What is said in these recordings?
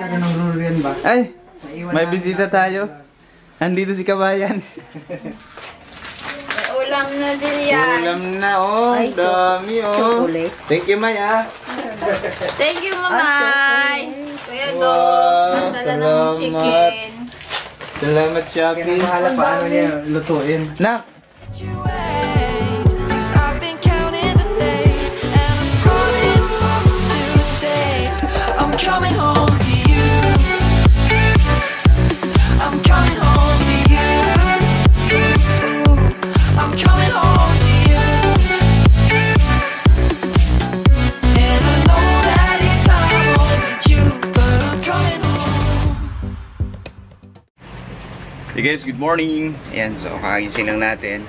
ka ng Rurian ba? Ay, may bisita tayo. Andito si Kabayan. Ulam na din yan. Ulam na, oh. Dami, oh. Thank you, Maya. Thank you, Mamay. Kuya Dog, magdala ng chicken. Salamat, Shaki. Kinamahala paano niya lutuin. Nak! I've been counting the days, and I'm calling home to say I'm coming home to you. I'm coming home to you. I'm coming home to you. And I know that it's time with you, but I'm coming home. Hey guys, good morning. Ayan, so kakagising lang natin.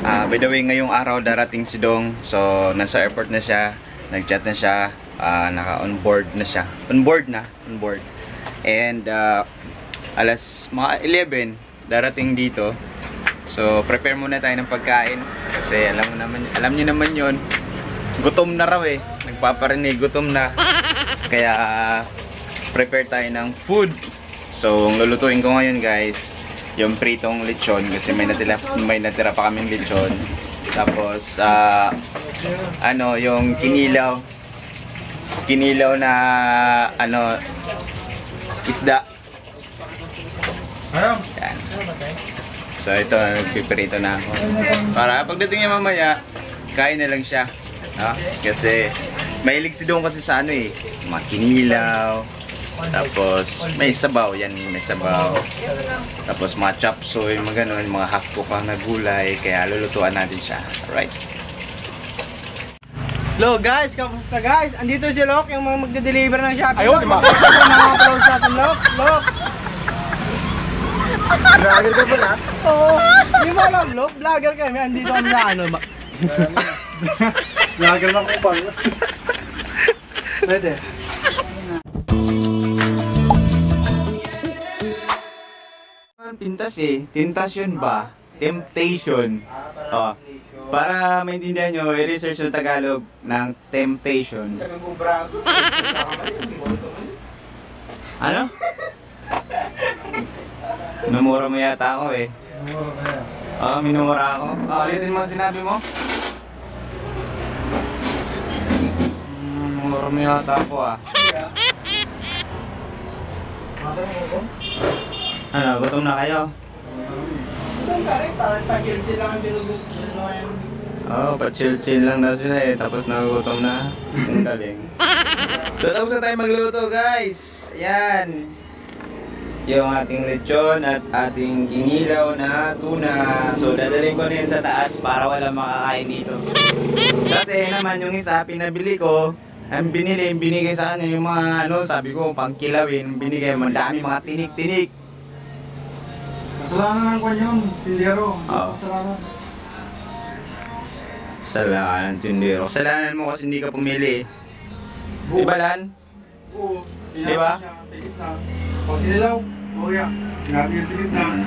By the way, ngayong araw darating si Dong. So, nasa airport na siya. Nag-chat na siya. Naka-onboard na siya. Onboard. And, alas mga 11, darating dito. So, prepare muna tayo ng pagkain. Kasi alam niyo naman yon, gutom na raw eh. Nagpaparinig, gutom na. Kaya, prepare tayo ng food. So, ang lulutuin ko ngayon guys, yung pritong lechon kasi may natira pa kaming lechon. Tapos yung kinilaw na isda. Yan. So ito, nagpiprito na ako para pagdating niya mamaya kain na lang siya, no? Kasi mahilig si Dong kasi sa mga kinilaw. Tapos may sabaw, may sabaw. Tapos mga chop suey, mga ganun, mga half cook na gulay. Kaya lulutuan natin siya. Alright. Hello guys, kamusta guys? Andito si Lok, yung mga magde-deliver ng Shopee. Ayaw, di ba? Mga upload sa atin, Lok. Vlogger ka pala? Oo. Di mo alam, Lok? Vlogger kami. Andito kami na Vlogger lang ko pala. Pwede. Pintas Tentation ba? Temptation. Para maintindihan nyo, i-research yung Tagalog ng temptation. Ano? Minumura mo yata ako eh. Minumura ako. Ulitin mo ang sinabi mo. Minumura mo yata ako Ano, gutom na kayo? Gutom ka rin, parang pa-chill-chill lang ang binugutin mo yan. Pa-chill-chill lang daw sila eh, tapos nagugutom na. Ang galing. So, tapos na tayo magluto guys. Ayan. Yung ating lechon at ating kinilaw na tuna. So, dadalhin ko na yun sa taas para walang makakain dito. Kasi naman yung isa, pinabili ko. Ang binigay sa kanya yung mga sabi ko, pang kilawin. Binigay, madami mga tinik-tinik. Kasalanan ng kwan yun, tindero. Kasalanan. Kasalanan, tindero. Kasalanan mo kasi hindi ka pumili. Diba, Lan? Oo. Diba? Pag sinilaw, yan. Natin yung sigit na.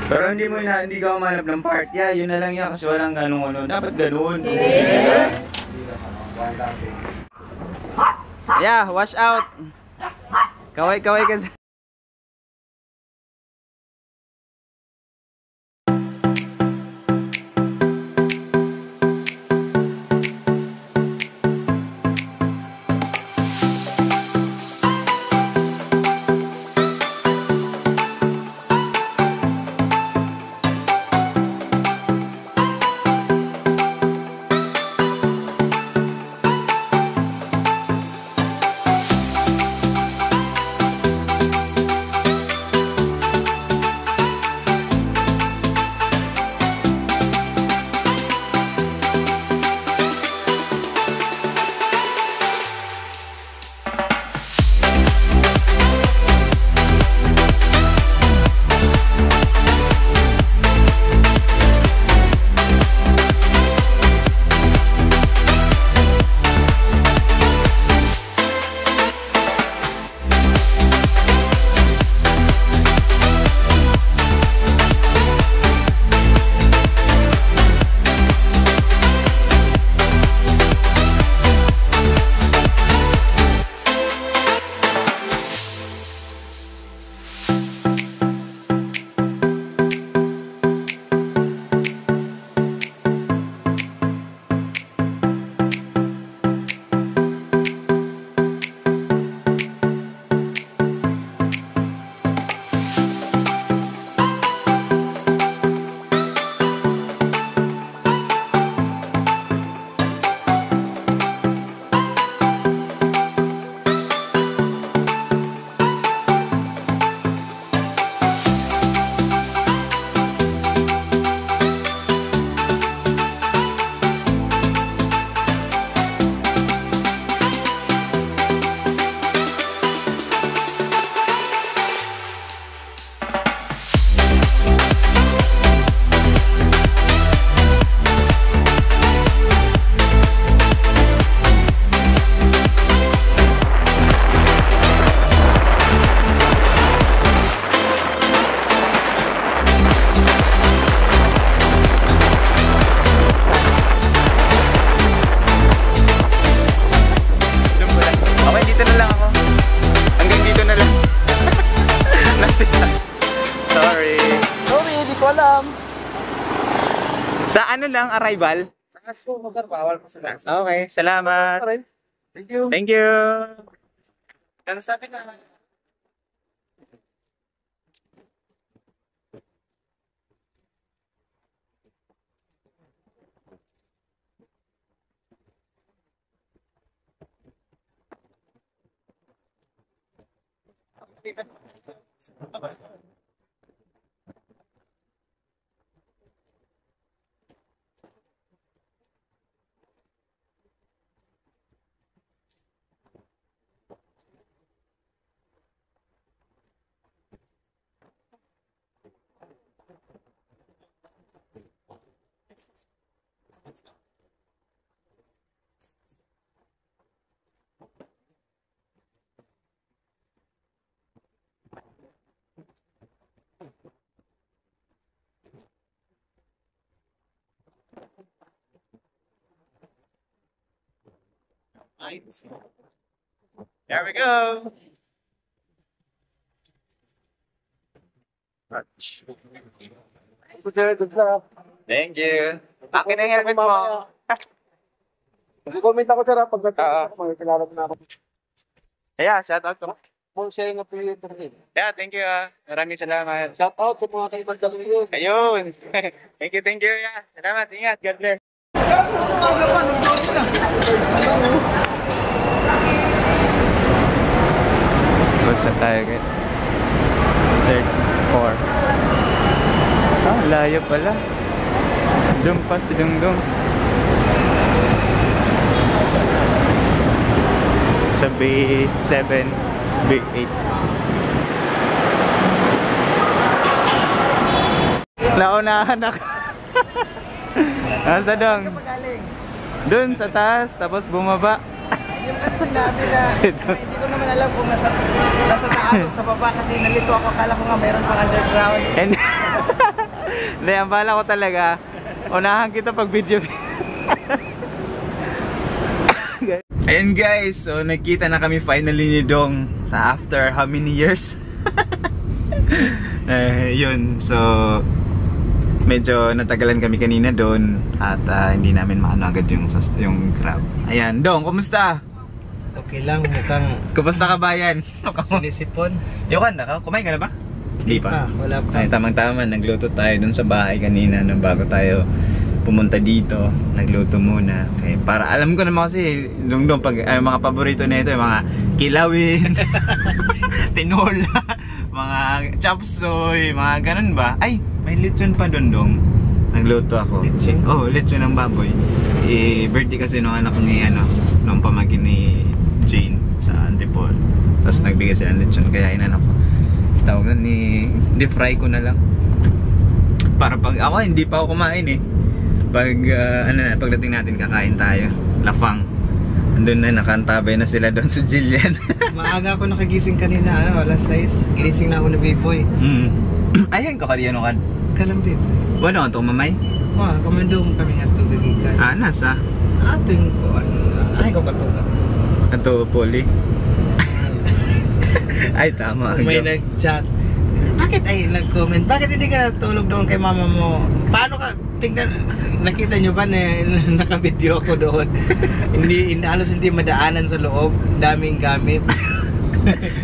Pero hindi ka umanap ng part. Yun na lang yan kasi walang ganun. Dapat ganun. Wash out. Kaway-kaway ka sa... Sa ano lang, arrival? Takas po, bawal po sila. Okay, salamat. Thank you. Thank you. Ano sabi na? There we go. Thank you. Akin na yung helmet mo. Mag-comment ako sir pag magkakaroon na ako. Yeah, shout out ko. Kung sharing na pinili rin. Yeah, thank you. Maraming salamat. Shout out sa mga kaibigan nyo. Ayun. Thank you. Yeah. Salamat. Ingat. God bless. Basta tayo guys. Third, 4. Ah, layo pala. Doon pa si Dungdung. Sa B7, B8. Naunahan ako. Nasa Dong? Doon sa taas, tapos bumaba. Yung kasi sinabi na, hindi ko naman alam kung nasa taas o sa baba kasi nalito ako. Akala ko nga mayroon pang underground. And hindi, ang bala ko talaga, unahan kita pag video. Ayun guys, so nagkita na kami finally ni Dong sa after how many years? Yun, so medyo natagalan kami kanina doon at hindi namin maano agad yung grab. Ayan, Dong, kumusta? Okay lang, mukhang Kumusta ka bayan? sinisipon. Yokan na ka? Kumain ka na ba? Hindi pa. Wala pa. Ay, tamang-tama, nagluto tayo dun sa bahay kanina nung bago tayo pumunta dito. Nagluto muna. Okay, para alam ko naman kasi dong pag mga paborito na ito, yung mga kilawin, tinola, mga chopsoy, mga ganun ba? Ay, may lechon pa dong. Nagluto ako. Lechon? Oh, lechon ng baboy. Birthday kasi nung anak ni nung pamangkin ni Jane sa Antipolo. Tapos nagbigay sila ng lechon kaya inano ko. Tawag na di fry ko na lang. Para pag ako hindi pa ako kumain eh. Pagdating natin kakain tayo. Lafang. Andun na nakantabay na sila doon sa Jillian. Maaga ako nakagising kanina, alas 6. Ginising na ako na B-boy. Ayun ko kariya no kan. Kalang B-boy. Wala to mamay. Wah, komando mo kami nga ito gagikan. Nasa? Ating ko, ay ko katugat. Ato poli. Ay tama. May nag-chat. Bakit ay nag-comment? Bakit hindi ka natulog doon kay mama mo? Paano ka tingnan? Nakita nyo ba na naka-video ako doon? halos hindi madaanan sa loob. Daming gamit.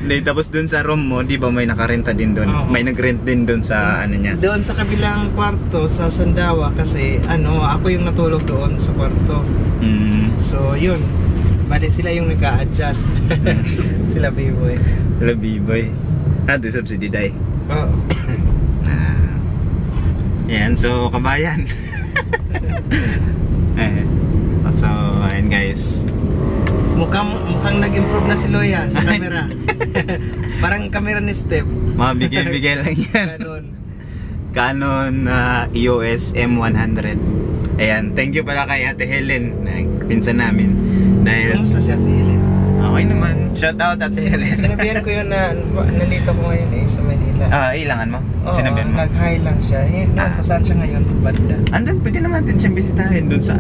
Hindi, tapos dun sa room mo, di ba may nakarenta din dun? Oo. May nag-rent din dun sa ano niya. Doon sa kabilang kwarto sa Sandawa kasi ako yung natulog doon sa kwarto. So yun. Bali sila yung nag-a-adjust. Sila B-boy. Sila B-boy. Deserve si Diday. Oo. Yan, so kabayan. So, ayun guys. Mukhang nag-improve na si Loya sa camera. Parang camera ni Step. Mga bigay-bigay lang yan. Canon EOS M100. Ayan, thank you pala kay Ate Helen, pinsan namin. Dahil Kamusta si Ate Helen? okay naman. Shout out Ate Helen. Sinabihan ko yun na nandito ko ngayon sa Manila. Ilangan mo? Oo, Sinabihan mo? nag-hi lang siya. Kung saan siya ngayon? Banda. Andun, pwede naman natin siyang bisitahin dun sa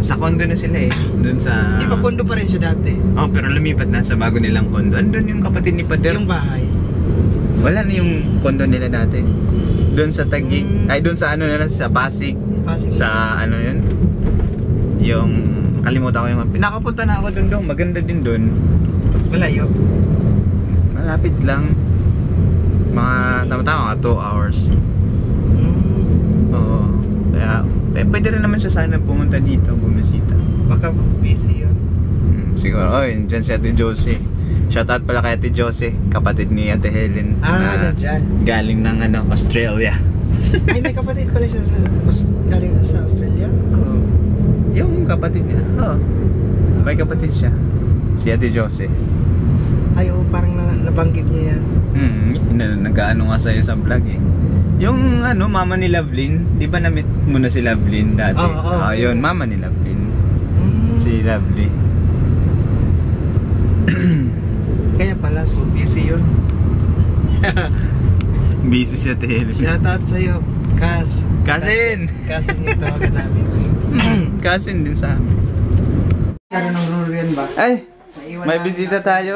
sa condo na sila eh. Dun sa... Di ba kondo pa rin siya dati? Oh, pero lumipat na sa bago nilang condo. Andun yung kapatid ni Pader. Yung bahay. Wala na yung condo nila dati. Doon sa Taguig, ay doon sa sa Pasig. Pasig. Sa ano yun? Yung kalimutan ko yung pinakapunta na ako dun. Maganda din dun. Malayo. Malapit lang. Mga tama-tama mga 2 hours. Oo. Kaya pwede rin naman siya sana pumunta dito, bumisita. Baka busy yun. Siguro, dyan si Ate Josie. Shoutout pala kay Ate Josie, kapatid ni Ate Helen. Ano dyan? Galing ng Australia. Ay, may kapatid pala siya galing sa Australia? Oo. Yung kapatid niya. Oo. May kapatid siya. Si Ate Josie. Ay, parang nabanggit niya yan. Nag-ano nga sa'yo sa vlog eh. Yung mama ni Lovelyn, di ba na-meet mo na si Lovelyn dati? Oo. Yun, mama ni Lovelyn. Si Lovely. Kaya pala, so busy yun. Busy si Ate Helen. Shoutout sa'yo, Kas. Cousin! Cousin yung tawagan namin. Cousin din sa amin. Ano ng Rurian ba? Ay! Naiwan May namin bisita sa- tayo.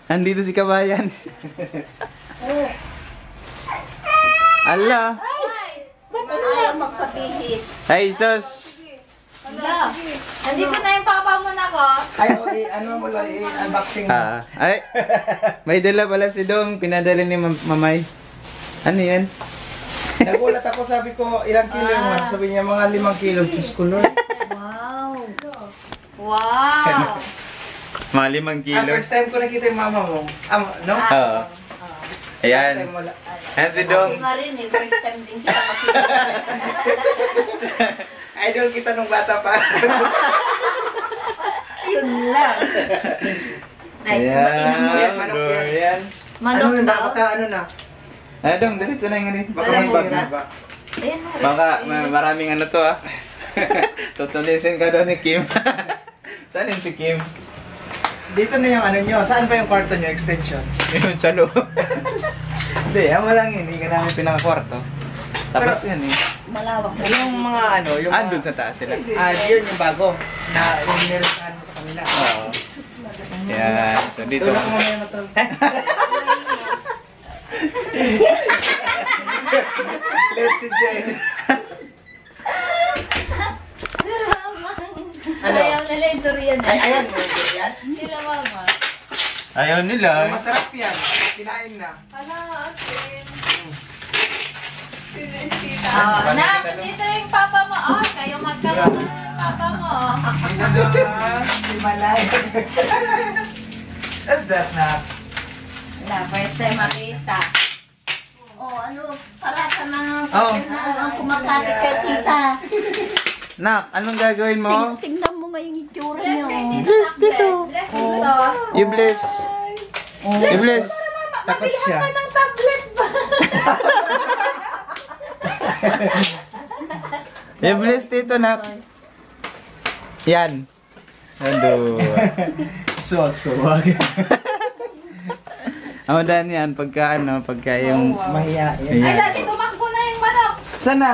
Andito si Kabayan. Ala! Ayaw magpabihis. Hey, sus! Hala. Nandito na yung papa mo na ko. Ay, ano mo lang, unboxing mo. Ay! May dala pala si Dong. Pinadala ni Mamay. Ano yan? Nagulat ako, sabi ko, ilang kilo mo? Sabi niya, mga 5 kilo. Diyos ko, Lord. Wow. Wow. Mga 5 kilo. First time ko nakita yung mama mo. No? Oo. First Ayan. time wala. Ayan si Dong. Nga rin eh. First time din kita makita. Idol kita nung bata pa. Yun lang. Ayan. manok yan. Dorian. Manok Ano daw. baka ano na? Ah, Dong, diretso na yung Baka Wala may sira. bag na ba? Ayan mo. Baka maraming ano to tutulisin ka daw ni Kim. Saan yun si Kim? Dito na yung ano nyo. Saan ba yung kwarto nyo? Extension? Yun, sa loob. Hindi, ama lang yun. Hindi ka namin pinaka-kwarto. Tapos Pero- yun eh. Malawak na. Yung mga ano, yung Andun sa taas sila. yun yung bago. Na yung meron sa ano sa kanila. Oo. Yan. So dito. Tulak mo na yung matol. Let's see Jen. Ano? Ayaw nila yung durian eh. Ayan, may yan. Sila mama. Ayaw nila. Masarap yan. Kinain na. Oh, na, dito yung papa mo. Oh, kayo magkaroon na yung papa mo. Si Malay. What's that na? Wala, first time makita. Oh, ano, para sa mga Oh. ang kumakalit kay tita. Nak, anong gagawin mo? Tingnan mo nga yung itsura niyo. Bless dito. Bless dito. You bless. You bless. Takot siya. Ng tablet ba? You bless dito, Nak. Yan. Ando. Suwag. Ang daan yan, pagka yung... Mahiyain. Ay, Ayan. dati tumakbo na yung manok. Sana?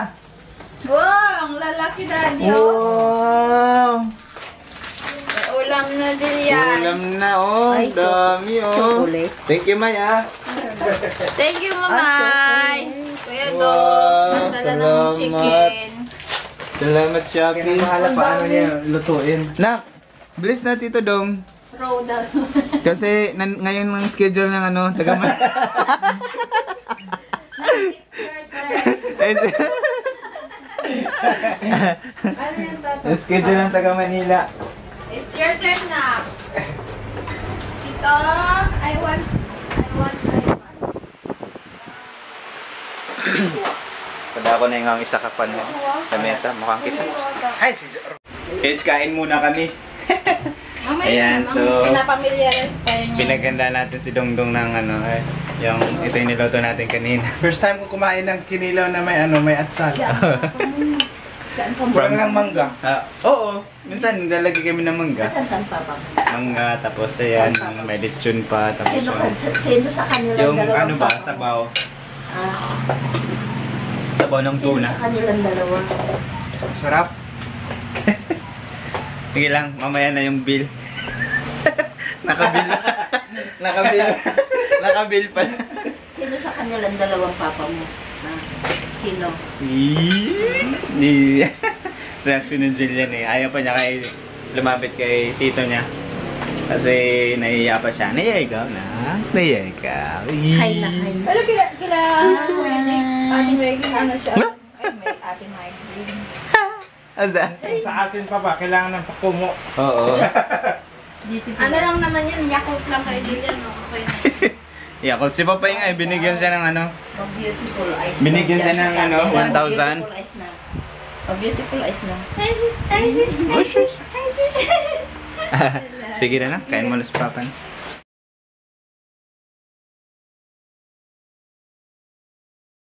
Wow, ang lalaki daddy, oh. Wow! May ulam na din yan. Ulam na, oh. Dami, oh. Thank you, Maya. Thank you, mamay. Kuya Wow, Dong, magdala ng salamat. chicken. Salamat, Shopee. Kinamahala paano niya lutuin. Nak, bless na Tito Dong. Roda. Kasi ngayon ang schedule ng tagaman. Ano yung tato? Ang schedule ng taga Manila. It's your turn na. Ito, I want. Pada ako na yung isa kapan mo. Sa mesa, mukhang kita. Ay, si Jor. Guys, kain muna kami. Mamaya Ayan, naman, so, pinapamilyarize pa yun yan. Pinaganda natin si Dongdong ng yung ito yung niluto natin kanina. First time ko kumain ng kinilaw na may atsal. Parang lang mangga. Oo, minsan naglalagay kami ng mangga. Mangga, tapos ayan, may lechon pa, tapos Sino sa kanila? yung ano ba, sabaw. Sabaw ng tuna. Kanilang dalawa. Sarap. Sige lang, mamaya na yung bill. Nakabill. Nakabill. Nakabill pa. Sino sa kanilang dalawang papa mo? Sino? Di. Reaction ng Jillian eh. Ayaw pa niya kay lumapit kay tito niya. Kasi nahiya pa siya. Nahiya ikaw na. Nahiya ikaw. Hi na, hi na. Alam, kila Kuya Nick, ating Reggie, ano siya? Ay, may ating migraine. Asa? Sa atin pa ba? Kailangan ng pakumo. Oo. Ano lang naman yun, Yakult lang kay Julian, no? Okay na. Yakot si Papay nga eh. Binigyan siya ng ano. Beautiful eyes. Binigyan siya ng ano, 1,000. Beautiful eyes na. Beautiful eyes na. Sige na na. Kain mo na si Papa.